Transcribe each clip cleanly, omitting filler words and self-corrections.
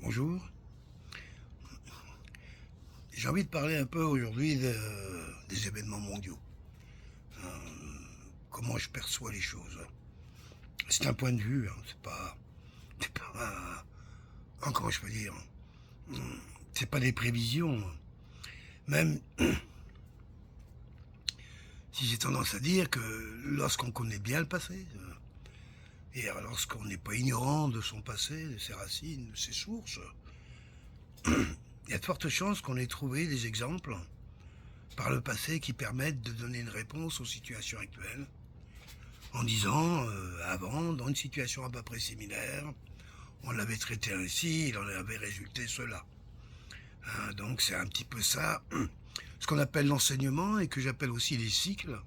Bonjour. J'ai envie de parler un peu aujourd'hui des événements mondiaux. Comment je perçois les choses. C'est un point de vue, hein, c'est pas comment je peux dire. C'est pas des prévisions. Même si j'ai tendance à dire que lorsqu'on connaît bien le passé, et lorsqu'on n'est pas ignorant de son passé, de ses racines, de ses sources, il y a de fortes chances qu'on ait trouvé des exemples par le passé qui permettent de donner une réponse aux situations actuelles en disant avant, dans une situation à peu près similaire, on l'avait traité ainsi, il en avait résulté cela. Donc c'est un petit peu ça, ce qu'on appelle l'enseignement et que j'appelle aussi les cycles.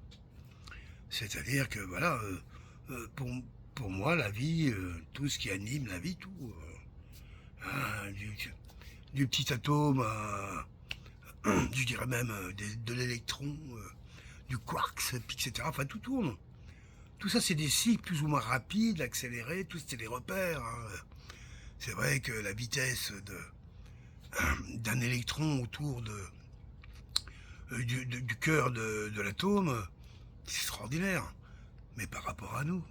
C'est-à-dire que voilà, pour moi la vie, tout ce qui anime la vie, tout, du petit atome à, je dirais même de l'électron, du quark, etc. Enfin tout tourne. Tout ça, c'est des cycles plus ou moins rapides, accélérés, tout c'est des repères. C'est vrai que la vitesse d'un électron autour du cœur de l'atome, c'est extraordinaire. Mais par rapport à nous,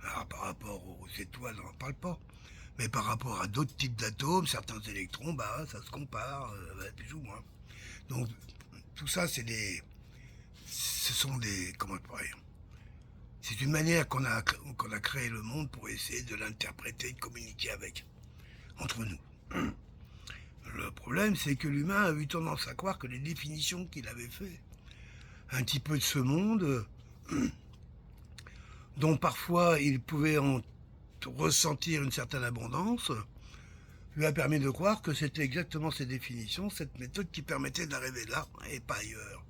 alors par rapport aux étoiles, on n'en parle pas. Mais par rapport à d'autres types d'atomes, certains électrons, bah ça se compare, plus ou moins. Donc tout ça, ce sont des, comment je pourrais dire, c'est une manière qu'on a créé le monde pour essayer de l'interpréter, de communiquer avec, entre nous. Le problème, c'est que l'humain a eu tendance à croire que les définitions qu'il avait fait un petit peu de ce monde, dont parfois il pouvait en ressentir une certaine abondance, lui a permis de croire que c'était exactement ces définitions, cette méthode qui permettait d'arriver là et pas ailleurs.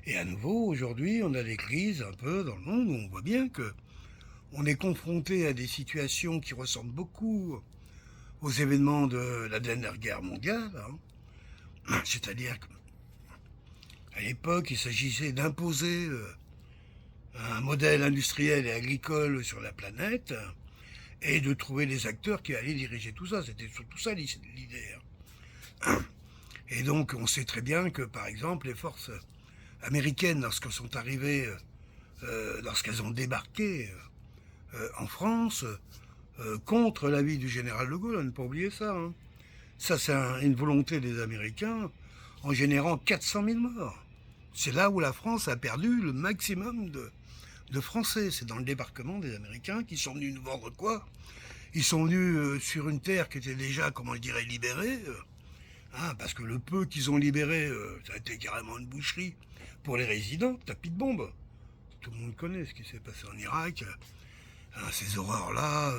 Et à nouveau, aujourd'hui, on a des crises un peu dans le monde où on voit bien que on est confronté à des situations qui ressemblent beaucoup aux événements de la dernière guerre mondiale. C'est-à-dire qu'à l'époque, il s'agissait d'imposer un modèle industriel et agricole sur la planète et de trouver les acteurs qui allaient diriger tout ça. C'était surtout ça l'idée. Et donc, on sait très bien que, par exemple, les forces américaines, lorsqu'elles sont arrivées, lorsqu'elles ont débarqué en France, contre l'avis du général de Gaulle, à ne pas oublier ça. Ça, c'est une volonté des Américains en générant 400 000 morts. C'est là où la France a perdu le maximum de Français. C'est dans le débarquement des Américains qui sont venus nous vendre quoi? Ils sont venus sur une terre qui était déjà, comment je dirais, libérée. Parce que le peu qu'ils ont libéré, ça a été carrément une boucherie pour les résidents, tapis de bombe. Tout le monde connaît ce qui s'est passé en Irak. Ces horreurs-là,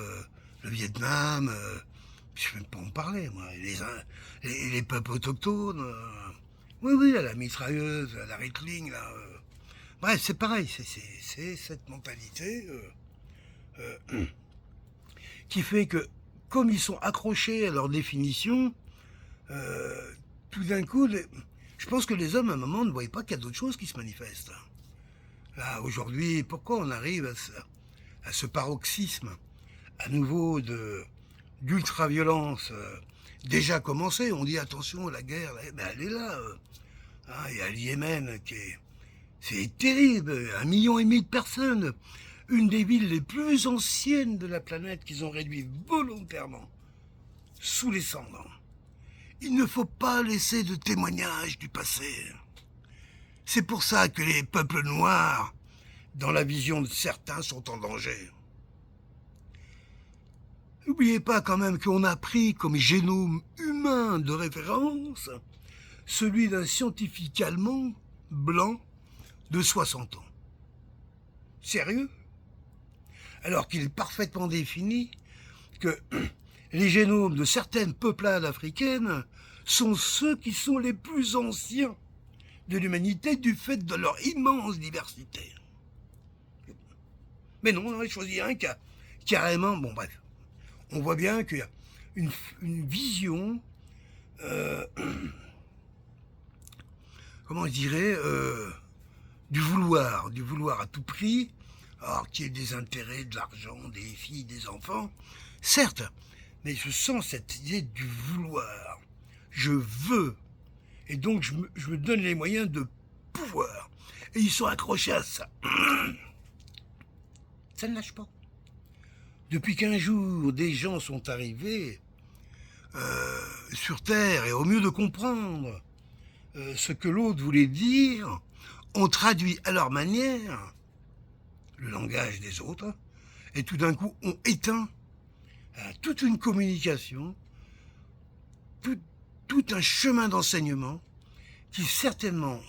le Vietnam, je ne vais même pas en parler, moi. Les peuples autochtones, oui, à la mitrailleuse, à la Riesling, là. Bref, c'est pareil, c'est cette mentalité qui fait que, comme ils sont accrochés à leur définition, tout d'un coup, je pense que les hommes, à un moment, ne voyaient pas qu'il y a d'autres choses qui se manifestent. Là, aujourd'hui, pourquoi on arrive à ce paroxysme à nouveau d'ultra-violence déjà commencée? On dit attention, la guerre, elle est là. Il y a le Yémen c'est terrible, 1,5 million de personnes, une des villes les plus anciennes de la planète qu'ils ont réduit volontairement sous les cendres. Il ne faut pas laisser de témoignages du passé. C'est pour ça que les peuples noirs, dans la vision de certains, sont en danger. N'oubliez pas quand même qu'on a pris comme génome humain de référence celui d'un scientifique allemand blanc de 60 ans. Sérieux? Alors qu'il est parfaitement défini que les génomes de certaines peuplades africaines sont ceux qui sont les plus anciens de l'humanité du fait de leur immense diversité. Mais non, on a choisi un qui a carrément... Bon bref, on voit bien qu'il y a une vision... comment je dirais du vouloir à tout prix, alors qu'il y ait des intérêts, de l'argent, des filles, des enfants, certes, mais je sens cette idée du vouloir. Je veux. Et donc, je me donne les moyens de pouvoir. Et ils sont accrochés à ça. Ça ne lâche pas. Depuis qu'un jour, des gens sont arrivés sur Terre et au mieux de comprendre ce que l'autre voulait dire, ont traduit à leur manière le langage des autres et tout d'un coup ont éteint toute une communication, tout un chemin d'enseignement qui certainement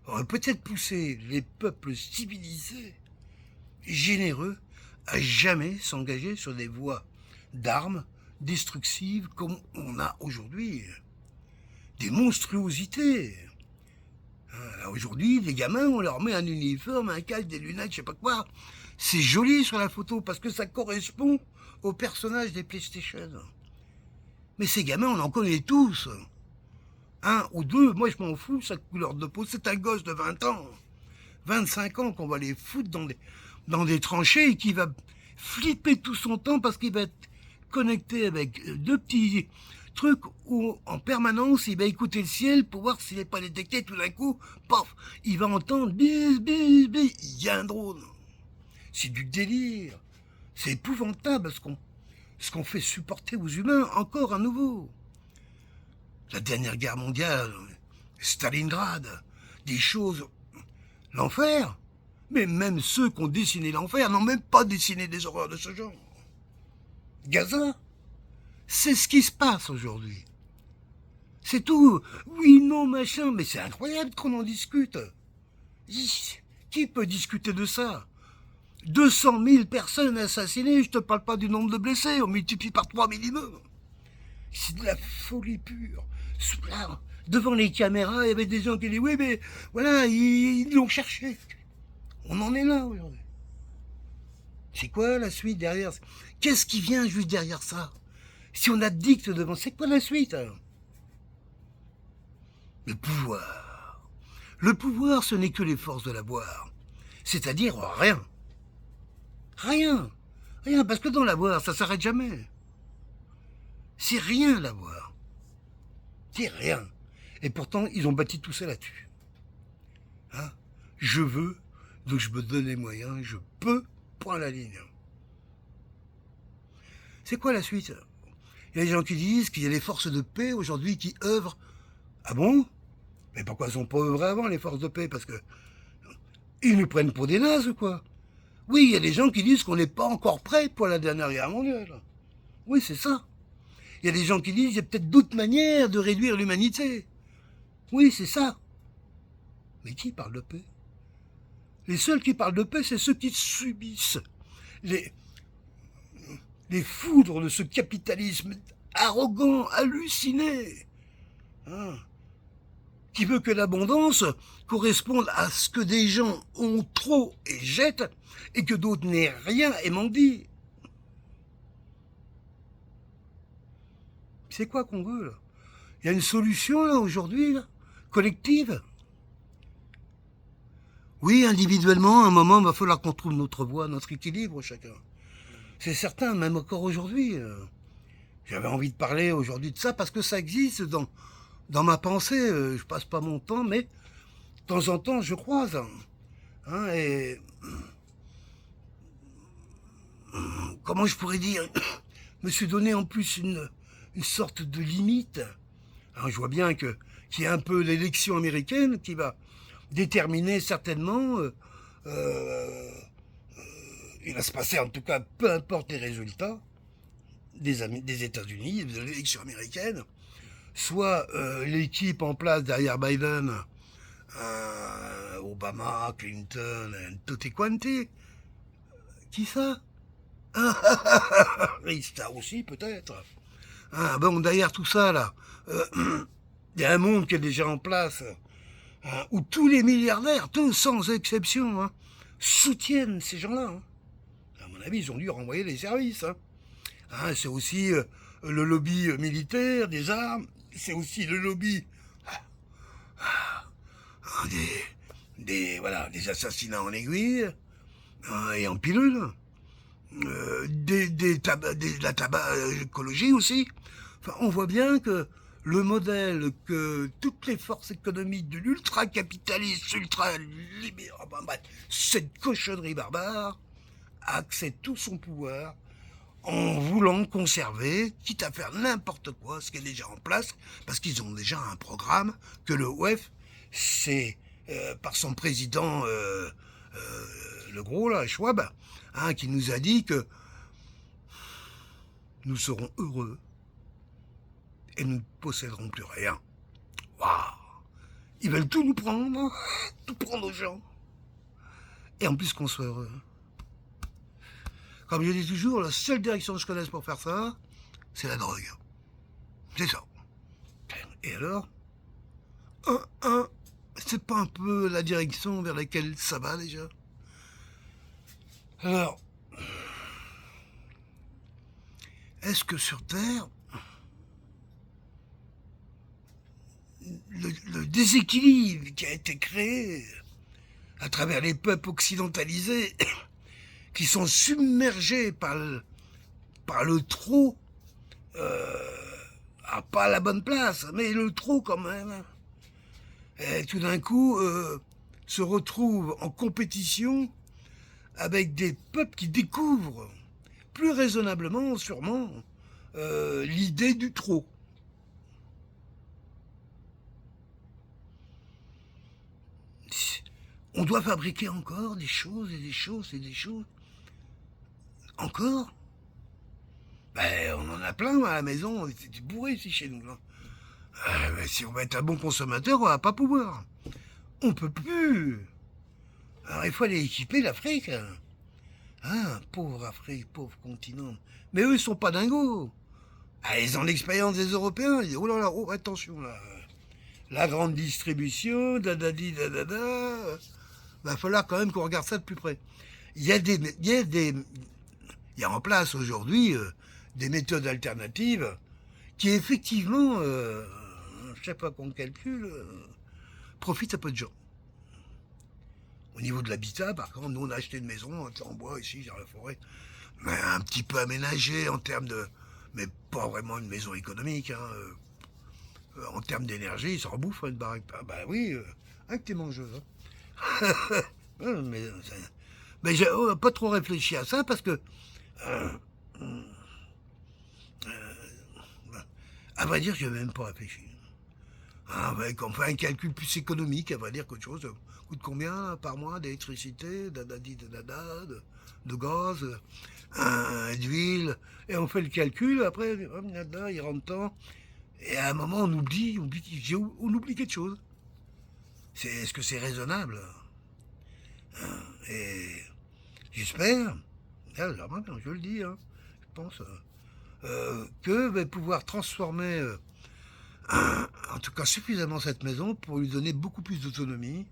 aurait peut-être poussé les peuples civilisés et généreux à jamais s'engager sur des voies d'armes destructives comme on a aujourd'hui. Des monstruosités. Aujourd'hui, les gamins, on leur met un uniforme, un casque, des lunettes, je sais pas quoi. C'est joli sur la photo parce que ça correspond au personnage des PlayStation. Mais ces gamins, on en connaît tous. Un ou deux, moi je m'en fous, sa couleur de peau, c'est un gosse de 20 ans, 25 ans qu'on va les foutre dans des tranchées et qui va flipper tout son temps parce qu'il va être connecté avec deux petits trucs où en permanence il va écouter le ciel pour voir s'il n'est pas détecté. Tout d'un coup, paf, il va entendre bis, bis, bis, il y a un drone. C'est du délire. C'est épouvantable ce qu'on fait supporter aux humains, encore à nouveau. La dernière guerre mondiale, Stalingrad, des choses... L'enfer. Mais même ceux qui ont dessiné l'enfer n'ont même pas dessiné des horreurs de ce genre. Gaza, c'est ce qui se passe aujourd'hui. C'est tout. Oui, non, machin, mais c'est incroyable qu'on en discute. Qui peut discuter de ça? 200 000 personnes assassinées, je te parle pas du nombre de blessés, on multiplie par 3 minimum. C'est de la folie pure. Là, devant les caméras, il y avait des gens qui disaient oui, mais voilà, ils l'ont cherché. On en est là aujourd'hui. C'est quoi la suite derrière? Qu'est-ce qui vient juste derrière ça? Si on addicte devant, c'est quoi la suite? Le pouvoir. Le pouvoir, ce n'est que les forces de l'avoir. C'est-à-dire rien. Rien. Rien, parce que dans l'avoir, ça s'arrête jamais. C'est rien l'avoir. C'est rien. Et pourtant, ils ont bâti tout ça là-dessus. Hein? Je veux, donc je me donne les moyens, je peux, point à la ligne. C'est quoi la suite? Il y a des gens qui disent qu'il y a les forces de paix aujourd'hui qui œuvrent. Ah bon? Mais pourquoi elles sont pas œuvrées avant, les forces de paix? Parce que ils nous prennent pour des nazes ou quoi? Oui, il y a des gens qui disent qu'on n'est pas encore prêt pour la dernière guerre mondiale. Oui, c'est ça. Il y a des gens qui disent qu'il y a peut-être d'autres manières de réduire l'humanité. Oui, c'est ça. Mais qui parle de paix? Les seuls qui parlent de paix, c'est ceux qui subissent les foudres de ce capitalisme arrogant, halluciné, hein, qui veut que l'abondance corresponde à ce que des gens ont trop et jettent, et que d'autres n'aient rien et mendient. C'est quoi qu'on veut, là? Il y a une solution, là, aujourd'hui, là, collective? Oui, individuellement, à un moment, il va falloir qu'on trouve notre voie, notre équilibre, chacun. C'est certain, même encore aujourd'hui. J'avais envie de parler aujourd'hui de ça parce que ça existe dans ma pensée. Je passe pas mon temps, mais de temps en temps, je croise. Hein, et comment je pourrais dire? Je me suis donné en plus une sorte de limite. Alors, je vois bien qu'il y a un peu l'élection américaine qui va déterminer certainement... il va se passer, en tout cas, peu importe les résultats des États-Unis, de l'élection américaine, soit l'équipe en place derrière Biden, Obama, Clinton, tutti quanti, qui ça? Star aussi, peut-être. Ah, bon, derrière tout ça, là, il y a un monde qui est déjà en place, où tous les milliardaires, tous sans exception, hein, soutiennent ces gens-là. Hein. À mon avis, ils ont dû renvoyer les services. Hein. Hein, c'est aussi le lobby militaire, des armes, c'est aussi le lobby des assassinats en aiguille et en pilule. la tabacologie aussi. Enfin, on voit bien que le modèle que toutes les forces économiques de l'ultra-capitaliste, ultra-libéral, bref, cette cochonnerie barbare, accède tout son pouvoir en voulant conserver, quitte à faire n'importe quoi, ce qui est déjà en place, parce qu'ils ont déjà un programme que le OEF, c'est par son président, le gros là, Schwab, hein, qui nous a dit que nous serons heureux et nous ne posséderons plus rien. Waouh! Ils veulent tout nous prendre, tout prendre aux gens. Et en plus qu'on soit heureux. Comme je dis toujours, la seule direction que je connaisse pour faire ça, c'est la drogue. C'est ça. Et alors, c'est pas un peu la direction vers laquelle ça va déjà? Alors, est-ce que sur Terre, le déséquilibre qui a été créé à travers les peuples occidentalisés qui sont submergés par le trop, pas à la bonne place, mais le trop quand même, et tout d'un coup se retrouvent en compétition avec des peuples qui découvrent plus raisonnablement, sûrement, l'idée du trop. On doit fabriquer encore des choses et des choses et des choses. Encore? Ben, on en a plein à la maison, c'est bourré ici chez nous. Là. Mais si on va être un bon consommateur, on va pas pouvoir. On peut plus. Alors il faut aller équiper l'Afrique. Ah, pauvre Afrique, pauvre continent. Mais eux, ils sont pas dingos. Ah, ils ont l'expérience des Européens. Ils disent, oh là là, oh, attention là. La grande distribution, dadadi, dadada. Va falloir quand même qu'on regarde ça de plus près. Il y a en place aujourd'hui des méthodes alternatives qui effectivement, je sais pas qu'on calcule, profitent à peu de gens. Au niveau de l'habitat, par contre, nous on a acheté une maison en bois ici dans la forêt, mais un petit peu aménagée en termes de, mais pas vraiment une maison économique. Hein, en termes d'énergie, ils s'en bouffent une baraque. Ah bah oui, que t'es mangeuse. Hein. mais j'ai pas trop réfléchi à ça parce que à vrai dire, je n'ai même pas réfléchi. Avec enfin un calcul plus économique, à vrai dire qu'autre chose. Coûte combien par mois d'électricité, de gaz, d'huile, et on fait le calcul, après, il rentre temps, et à un moment on oublie quelque chose. Est-ce que c'est raisonnable? Et j'espère, je le dis, hein, je pense, que va pouvoir transformer en tout cas suffisamment cette maison pour lui donner beaucoup plus d'autonomie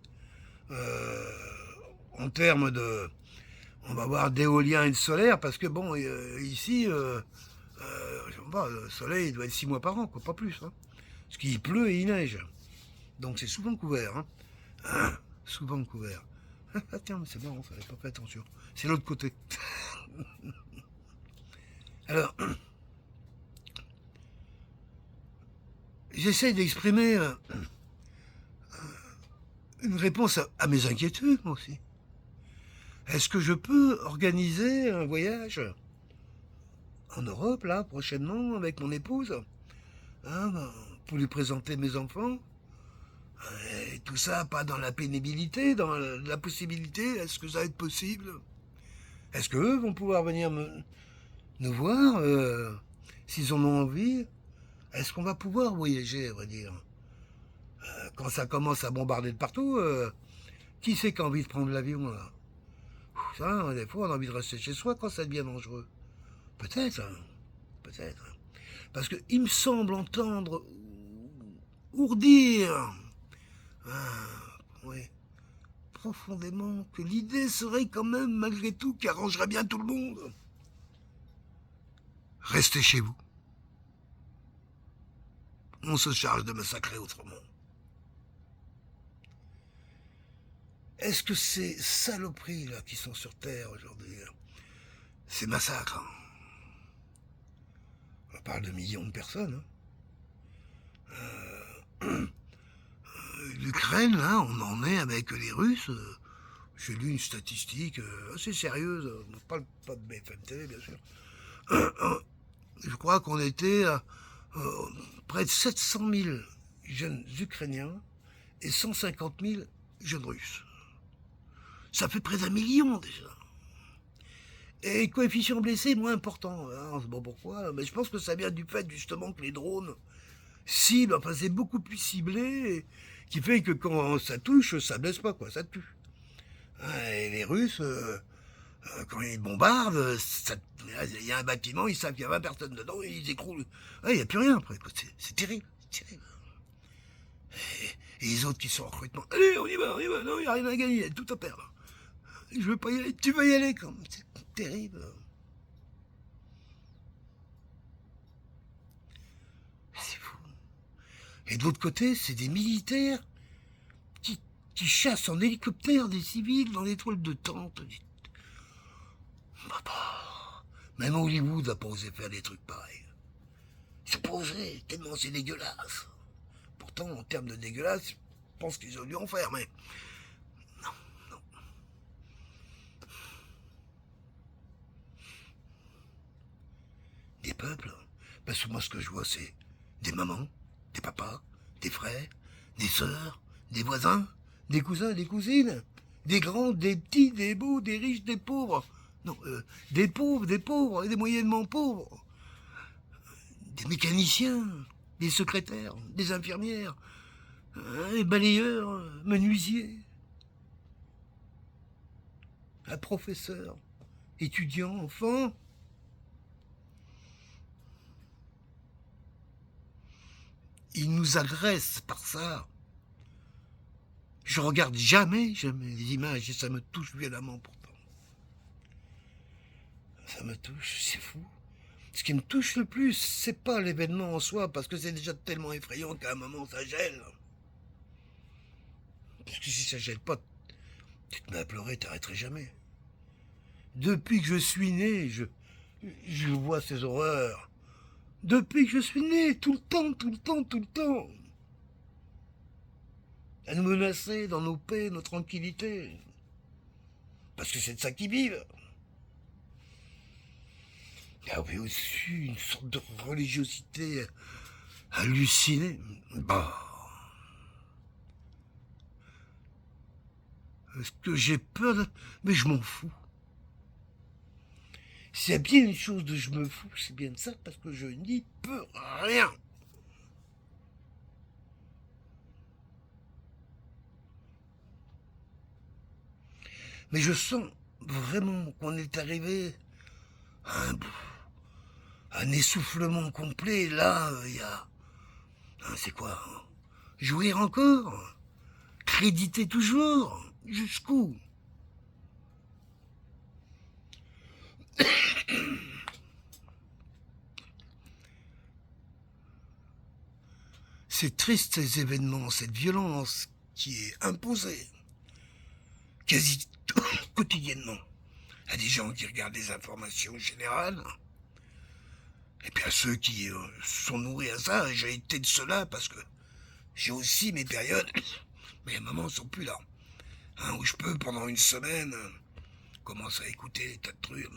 en termes de, on va voir d'éolien et de solaire, parce que bon, ici, je sais pas, le soleil il doit être 6 mois par an, quoi, pas plus. Hein. Parce qu'il pleut et il neige. Donc c'est souvent couvert. Hein. Souvent couvert. Ah tiens, mais c'est marrant, ça n'avait pas fait attention. C'est l'autre côté. Alors, j'essaie d'exprimer une réponse à mes inquiétudes, moi aussi. Est-ce que je peux organiser un voyage en Europe, là, prochainement, avec mon épouse, hein, pour lui présenter mes enfants? Et tout ça, pas dans la pénibilité, dans la possibilité, est-ce que ça va être possible? Est-ce qu'eux vont pouvoir venir nous voir, s'ils en ont envie? Est-ce qu'on va pouvoir voyager, à vrai dire? Quand ça commence à bombarder de partout, qui c'est qui a envie de prendre l'avion, là? Ça, des fois, on a envie de rester chez soi quand ça devient dangereux. Peut-être, hein, peut-être. Parce qu'il me semble entendre ourdir, oui, profondément, que l'idée serait quand même, malgré tout, qui arrangerait bien tout le monde. Restez chez vous. On se charge de massacrer autrement. Est-ce que ces saloperies là qui sont sur Terre aujourd'hui, ces massacres. On parle de millions de personnes. L'Ukraine, là, on en est avec les Russes. J'ai lu une statistique assez sérieuse, pas de BFM TV, bien sûr. Je crois qu'on était à près de 700 000 jeunes Ukrainiens et 150 000 jeunes Russes. Ça fait près d'1 million déjà. Et le coefficient blessé moins important. On ne sait pas pourquoi, mais je pense que ça vient du fait justement que les drones ciblent, enfin c'est beaucoup plus ciblé, qui fait que quand ça touche, ça blesse pas, quoi, ça tue. Et les Russes, quand ils bombardent, il y a un bâtiment, ils savent qu'il y a 20 personnes dedans, et ils écroulent. Il n'y a plus rien après, c'est terrible, c'est terrible. Et les autres qui sont en recrutement, allez, on y va, non, il n'y a rien à gagner, il y a tout à perdre. Je veux pas y aller, tu veux y aller, quand même, c'est terrible. C'est fou. Et de l'autre côté, c'est des militaires qui chassent en hélicoptère des civils dans des toiles de tente. Même Hollywood n'a pas osé faire des trucs pareils. Ils n'ont pas osé, tellement c'est dégueulasse. Pourtant, en termes de dégueulasse, je pense qu'ils ont dû en faire, mais... Non. Des peuples, parce que moi, ce que je vois, c'est des mamans, des papas, des frères, des sœurs, des voisins, des cousins, des cousines, des grands, des petits, des beaux, des riches, des pauvres. Non, des pauvres, et des moyennement pauvres. Des mécaniciens, des secrétaires, des infirmières, des balayeurs, menuisiers, un professeur, étudiant, enfant. Ils nous agressent par ça. Je regarde jamais les images et ça me touche violemment pourtant. Ça me touche, c'est fou. Ce qui me touche le plus, c'est pas l'événement en soi, parce que c'est déjà tellement effrayant qu'à un moment ça gèle. Parce que si ça gèle pas, tu te mets à pleurer, t'arrêterais jamais. Depuis que je suis né, je vois ces horreurs. Depuis que je suis né, tout le temps. À nous menacer dans nos paix, nos tranquillités. Parce que c'est de ça qu'ils vivent. Il y avait aussi une sorte de religiosité hallucinée. Est-ce que j'ai peur Mais je m'en fous. S'il y a bien une chose de je me fous, c'est bien de ça, parce que je n'y peux rien. Mais je sens vraiment qu'on est arrivé à un essoufflement complet. Là, il y a... c'est quoi Jouir encore Créditer toujours Jusqu'où? C'est triste ces événements, cette violence qui est imposée quasi quotidiennement à des gens qui regardent les informations générales et puis à ceux qui sont nourris à ça. J'ai été de cela parce que j'ai aussi mes périodes, mais à un moment ils sont plus là, où je peux pendant une semaine commencer à écouter des tas de trucs.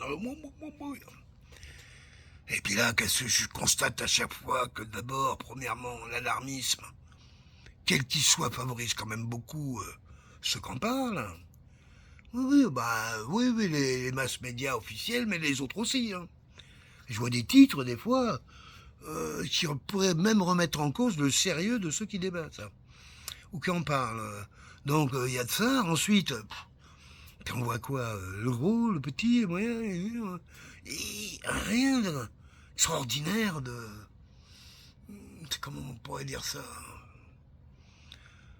Et puis là, qu'est-ce que je constate à chaque fois que d'abord, premièrement, l'alarmisme, quel qu'il soit, favorise quand même beaucoup ceux qui en parlent. Oui, les masses médias officiels, mais les autres aussi. Je vois des titres, des fois, qui pourraient même remettre en cause le sérieux de ceux qui débattent, ou qui en parlent. Donc, il y a de ça. Ensuite, on voit quoi Le gros, le petit, le moyen, et rien d'extraordinaire, comment on pourrait dire ça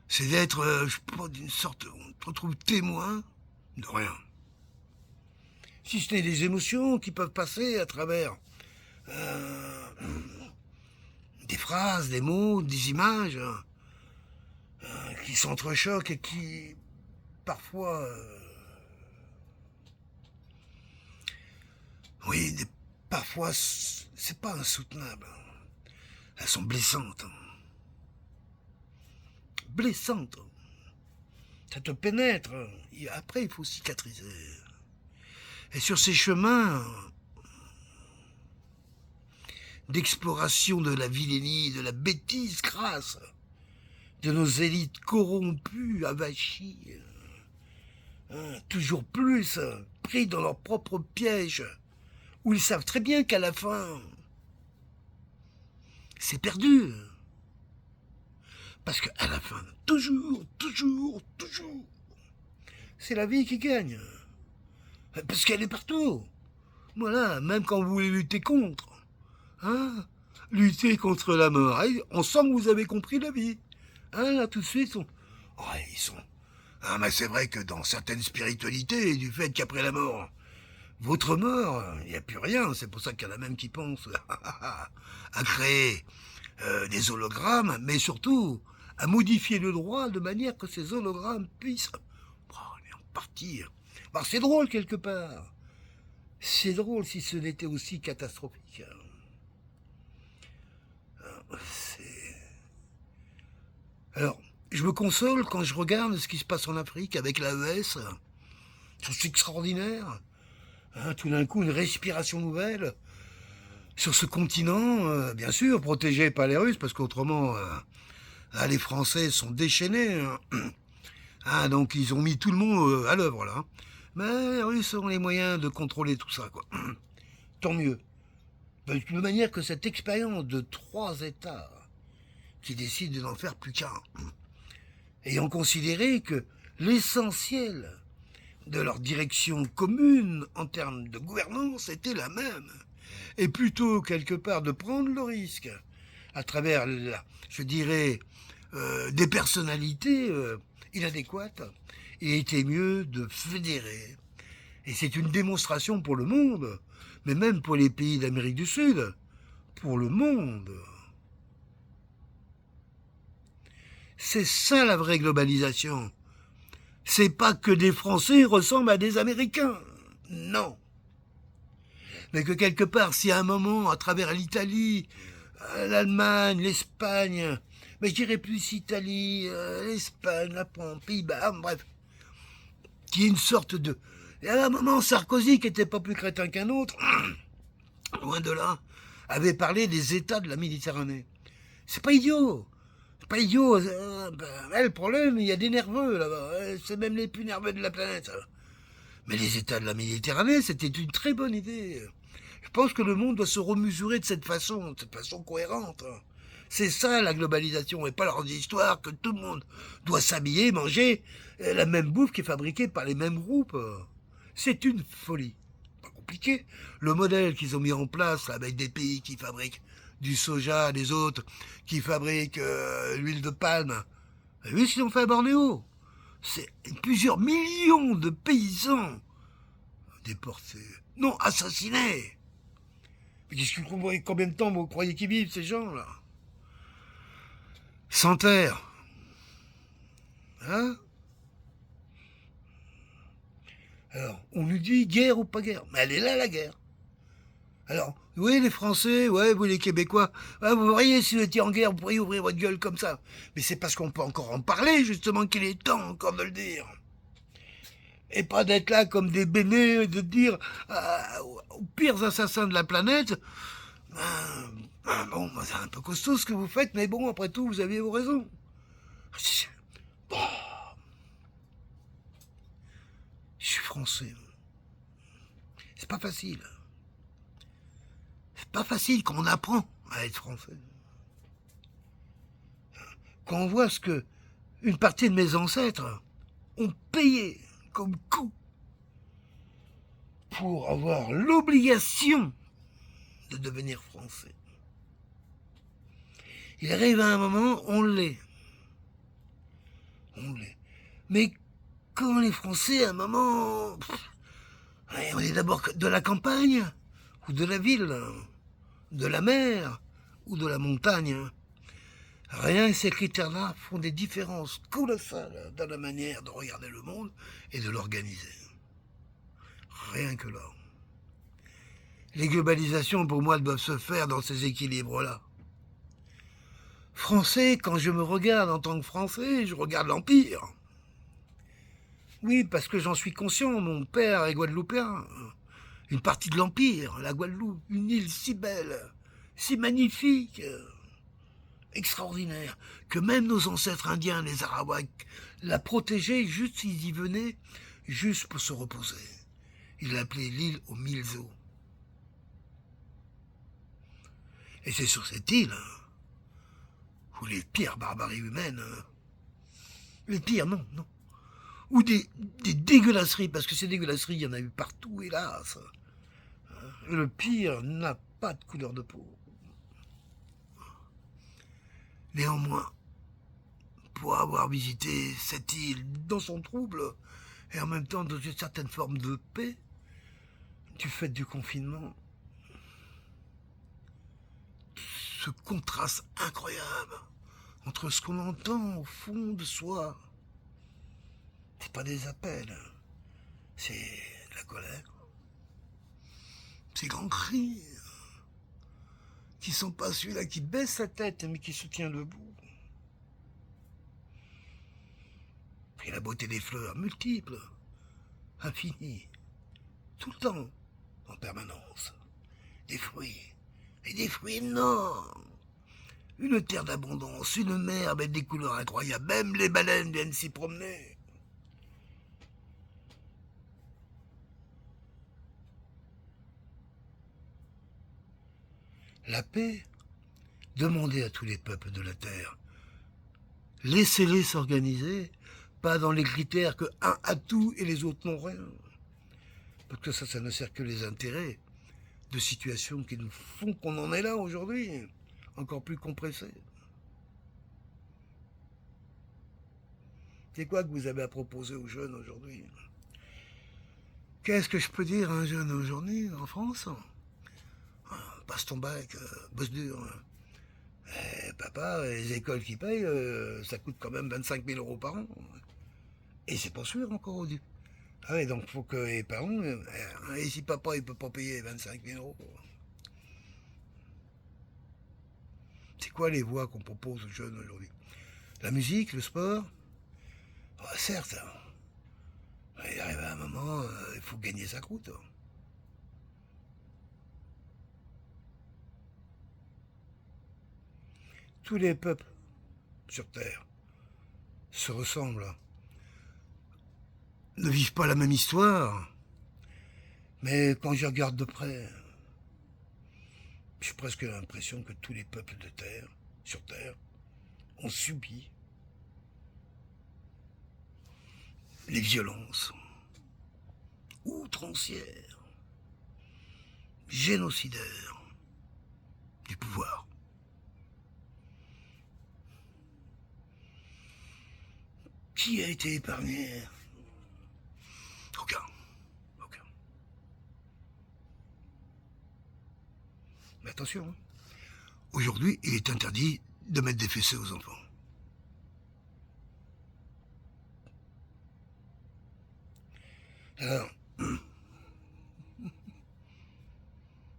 C'est d'être, je sais pas, d'une sorte... On te retrouve témoin de rien. Si ce n'est des émotions qui peuvent passer à travers des phrases, des mots, des images qui s'entrechoquent et qui, parfois, Oui, parfois, c'est pas insoutenable. Elles sont blessantes. Blessantes. Ça te pénètre. Et après, il faut cicatriser. Et sur ces chemins d'exploration de la vilainie, de la bêtise crasse, de nos élites corrompues, avachies, toujours plus pris dans leur propre piège, où ils savent très bien qu'à la fin, c'est perdu. Parce qu'à la fin, toujours, c'est la vie qui gagne. Parce qu'elle est partout. Voilà, même quand vous voulez lutter contre. Lutter contre la mort. On sent que vous avez compris la vie. Là, tout de suite, ils sont... mais c'est vrai que dans certaines spiritualités, du fait qu'après la mort, votre mort, il n'y a plus rien. C'est pour ça qu'il y en a même qui pensent à créer des hologrammes, mais surtout à modifier le droit de manière que ces hologrammes puissent partir. Alors c'est drôle quelque part. C'est drôle si ce n'était aussi catastrophique. Alors, je me console quand je regarde ce qui se passe en Afrique avec l'AES. C'est extraordinaire. Tout d'un coup, une respiration nouvelle sur ce continent, bien sûr, protégé par les Russes, parce qu'autrement, les Français sont déchaînés. Donc ils ont mis tout le monde à l'œuvre, là. Mais les Russes ont les moyens de contrôler tout ça, quoi. Tant mieux. De toute manière que cette expérience de 3 États qui décident de n'en faire plus qu'un, ayant considéré que l'essentiel de leur direction commune en termes de gouvernance était la même, et plutôt quelque part de prendre le risque à travers, je dirais, des personnalités inadéquates, il était mieux de fédérer. Et c'est une démonstration pour le monde, mais même pour les pays d'Amérique du Sud, pour le monde. C'est ça la vraie globalisation. C'est pas que des Français ressemblent à des Américains. Non. Mais que quelque part, si à un moment, à travers l'Italie, l'Allemagne, l'Espagne, mais je dirais plus Italie, l'Espagne, la France, Pays-Bas, bref, qu'il y ait une sorte de... Et à un moment, Sarkozy, qui n'était pas plus crétin qu'un autre, loin de là, avait parlé des États de la Méditerranée. C'est pas idiot. C'est pas idiot. Le problème, il y a des nerveux là-bas. C'est même les plus nerveux de la planète. Mais les États de la Méditerranée, c'était une très bonne idée. Je pense que le monde doit se remesurer de cette façon cohérente. C'est ça la globalisation, et pas leur histoire que tout le monde doit s'habiller, manger la même bouffe qui est fabriquée par les mêmes groupes. C'est une folie. Pas compliqué. Le modèle qu'ils ont mis en place avec des pays qui fabriquent du soja, des autres qui fabriquent l'huile de palme. Vous avez vu ce qu'ils ont fait à Bornéo? C'est plusieurs millions de paysans déportés, non assassinés. Mais combien de temps vous croyez qu'ils vivent, ces gens-là? Sans terre. Alors, on nous dit guerre ou pas guerre. Mais elle est là, la guerre. Alors, oui, les Français, ouais, vous les Québécois, vous voyez, si vous étiez en guerre, vous pourriez ouvrir votre gueule comme ça. Mais c'est parce qu'on peut encore en parler, justement, qu'il est temps encore de le dire. Et pas d'être là comme des bénés, de dire aux pires assassins de la planète, bon, c'est un peu costaud ce que vous faites, mais bon, après tout, vous aviez vos raisons. Bon. Je suis français. C'est pas facile. C'est pas facile quand on apprend à être français. Quand on voit ce que une partie de mes ancêtres ont payé comme coût pour avoir l'obligation de devenir français. Il arrive à un moment, on l'est. On l'est. Mais quand les Français, à un moment, on est d'abord de la campagne, ou de la ville, de la mer, ou de la montagne. Rien que ces critères-là font des différences colossales dans la manière de regarder le monde et de l'organiser. Rien que là. Les globalisations, pour moi, doivent se faire dans ces équilibres-là. Français, quand je me regarde en tant que Français, je regarde l'Empire. Oui, parce que j'en suis conscient, mon père est guadeloupéen. Une partie de l'Empire, la Guadeloupe, une île si belle, si magnifique, extraordinaire, que même nos ancêtres indiens, les Arawaks, la protégeaient juste s'ils y venaient, juste pour se reposer. Ils l'appelaient l'île aux 1000 eaux. Et c'est sur cette île où les pires barbaries humaines, les pires, non, non, ou des dégueulasseries, parce que ces dégueulasseries, il y en a eu partout, hélas. Le pire n'a pas de couleur de peau. Néanmoins, pour avoir visité cette île dans son trouble, et en même temps dans une certaine forme de paix, du fait du confinement, ce contraste incroyable entre ce qu'on entend au fond de soi, c'est pas des appels, c'est la colère, ces grands cris, qui sont pas celui-là qui baisse la tête mais qui se tient debout. Et la beauté des fleurs, multiples, infinies, tout le temps, en permanence. Des fruits, et des fruits énormes. Une terre d'abondance, une mer avec des couleurs incroyables. Même les baleines viennent s'y promener. La paix, demandez à tous les peuples de la terre. Laissez-les s'organiser, pas dans les critères que un a tout et les autres n'ont rien. Parce que ça ne sert que les intérêts de situations qui nous font qu'on en est là aujourd'hui, encore plus compressés. C'est quoi que vous avez à proposer aux jeunes aujourd'hui? Qu'est-ce que je peux dire à un jeune aujourd'hui en France? Passe ton bac, bosse dur. Papa, les écoles qui payent, ça coûte quand même 25 000 euros par an. Et c'est pas sûr encore au début. Ah ouais, donc faut que les parents... et si papa il peut pas payer 25 000 euros? C'est quoi les voies qu'on propose aux jeunes aujourd'hui? La musique, le sport? Certes, il arrive à un moment, il faut gagner sa croûte. Tous les peuples sur Terre se ressemblent, ne vivent pas la même histoire, mais quand je regarde de près, j'ai presque l'impression que tous les peuples de Terre, sur Terre, ont subi les violences outrancières, génocidaires du pouvoir. Qui a été épargné? Aucun. Aucun. Mais attention, aujourd'hui, il est interdit de mettre des fessées aux enfants. Alors,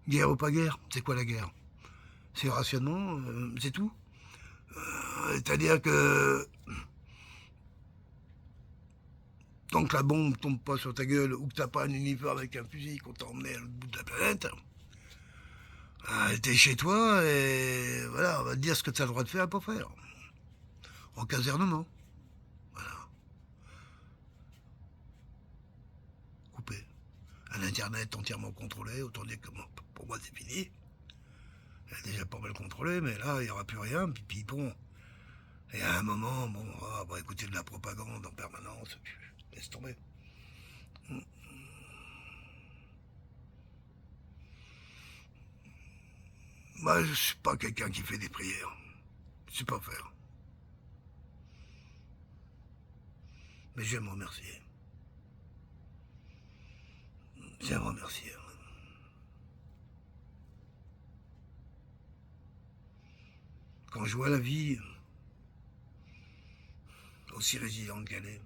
guerre ou pas guerre, c'est quoi la guerre? C'est rationnement, c'est tout. C'est-à-dire que tant que la bombe tombe pas sur ta gueule ou que t'as pas un uniforme avec un fusil qu'on t'a emmené à l'autre bout de la planète, t'es chez toi et voilà, on va te dire ce que t'as le droit de faire et pas faire. En casernement. Voilà. Coupé. Un internet entièrement contrôlé, autant dire que pour moi c'est fini. Elle est déjà pas mal contrôlé, mais là il n'y aura plus rien, puis bon. Et à un moment, bon, on va écouter de la propagande en permanence, laisse tomber. Moi, je suis pas quelqu'un qui fait des prières. Je sais pas faire. Mais j'aime remercier. J'aime remercier. Quand je vois la vie aussi résiliente qu'elle est,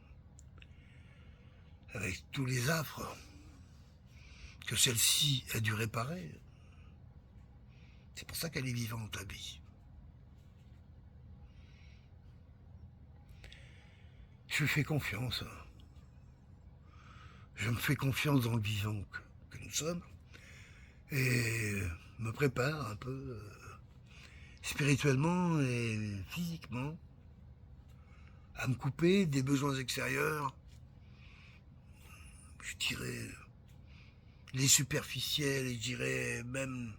avec tous les affres que celle-ci a dû réparer. C'est pour ça qu'elle est vivante, la vie. Je lui fais confiance. Je me fais confiance dans le vivant que nous sommes et me prépare un peu spirituellement et physiquement à me couper des besoins extérieurs, je dirais les superficiels et je dirais même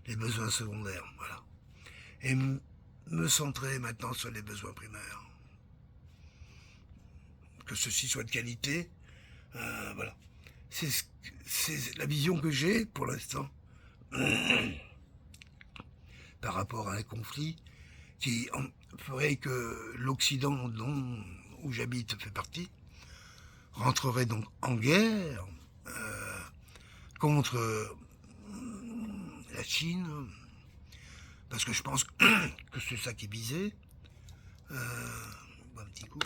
les besoins secondaires, voilà. Et me centrer maintenant sur les besoins primaires. Que ceci soit de qualité, voilà. C'est la vision que j'ai pour l'instant par rapport à un conflit qui ferait que l'Occident où j'habite fait partie rentrerait donc en guerre contre la Chine, parce que je pense que c'est ça qui est visé. Un petit coup.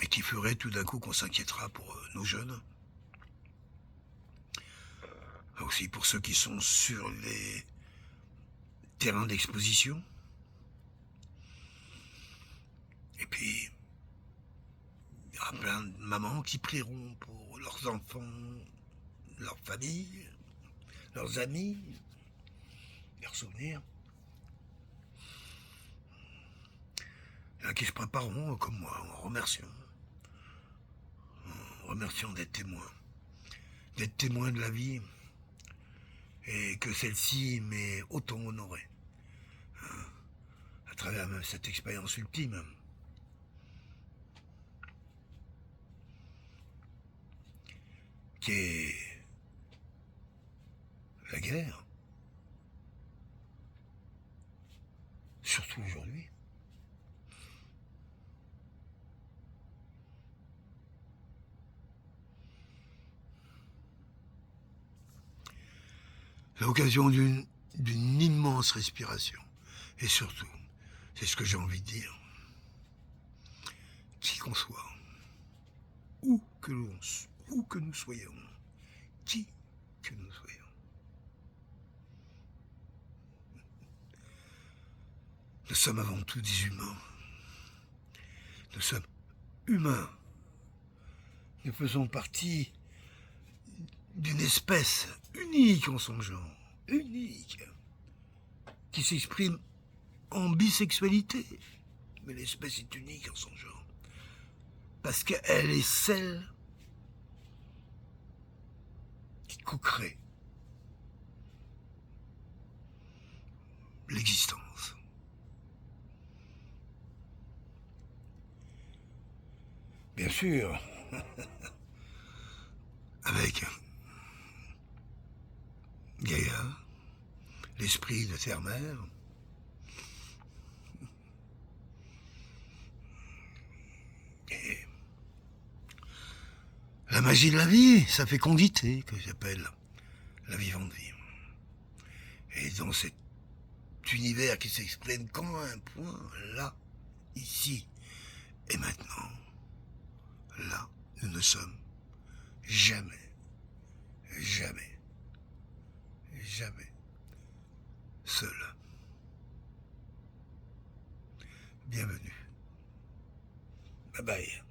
Et qui ferait tout d'un coup qu'on s'inquiétera pour nos jeunes. Aussi pour ceux qui sont sur les terrains d'exposition. Et puis, il y aura plein de mamans qui prieront pour leurs enfants, leur famille, leurs amis, leurs souvenirs. Il y en a qui se prépareront comme moi, en remerciant d'être témoins de la vie, et que celle-ci m'ait autant honoré, à travers même cette expérience ultime. Qui est la guerre, surtout aujourd'hui. L'occasion d'une immense respiration. Et surtout, c'est ce que j'ai envie de dire, qui qu'on soit, où que nous soyons, qui que nous soyons. Nous sommes avant tout des humains. Nous sommes humains. Nous faisons partie d'une espèce unique en son genre, unique, qui s'exprime en bisexualité. Mais l'espèce est unique en son genre, parce qu'elle est celle qui co-crée l'existence. Bien sûr, avec Gaïa, l'esprit de terre-mère, et la magie de la vie, sa fécondité, que j'appelle la vivante vie. Et dans cet univers qui s'exprime comme un point, là, ici et maintenant, là, nous ne sommes jamais, jamais, jamais seuls. Bienvenue. Bye bye.